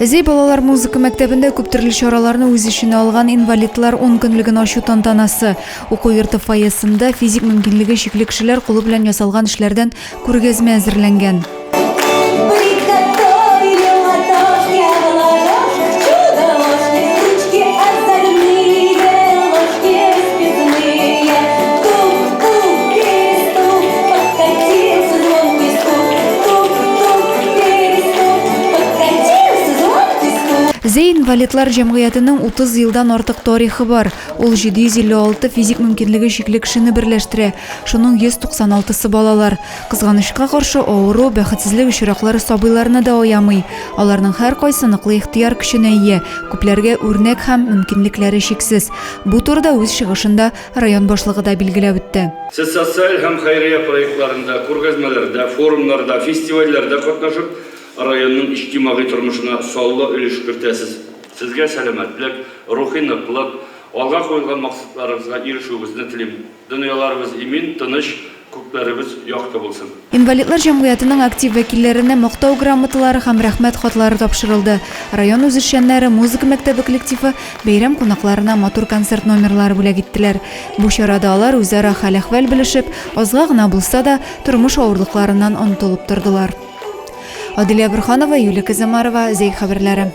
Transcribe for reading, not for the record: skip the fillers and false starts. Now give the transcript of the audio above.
Әзей балалар музыка мәктәбендә күп төрле чараларны үз иченә алган инвалидлар 10 көнлеген ачу тантанасы. Уку йорты фойесында физик мөмкинлеге чикле кешеләр кулы белән ясалган эшләрдән күргәзмә әзерләнгән. Әзей инвалидлар җәмгыятенең 30 елдан артык тарихы бар. Ул 756 физик мөмкинлеге чикле кешене берләштерә. Шуның 196-сы балалар. Кызганычка каршы авыру, бәхетсезлек очраклары сабыйларны да аямый. Аларның һәр кайсы ныклы ихтияр көченә ия, күпләргә үрнәк һәм мөмкинлекләре шиксез. Бу турыда үз чыгышында район башлыгы да билгеләп үтте. Сез социаль һәм хәйрия проектларында, күргәзмәләрдә, форумнарда, фестивальләрдә катнашып, районның иҗтимагый тормышына саллы өлеш кертәсез. Сезгә сәламәтлек, рухи ныклык, алга куелган максатларыгызга ирешүегезне телим. Дөньяларыбыз имин, тыныч, күкләребез якты булсын. Инвалидлар җәмгыятенең актив вәкилләренә мактау грамоталары һәм рәхмәт хатлары тапшырылды. Район үзешчәннәре музыка мәктәбе коллективы бәйрәм кунакларына матур концерт номерлары бүләк иттеләр. Бу чарада алар үзара хәл-әхвәл белешеп, азга гына булса да тормыш авырлыкларыннан онытылып тордылар. Адилия Бурханова, Юлия Казамарова, Зей хәбәрләре.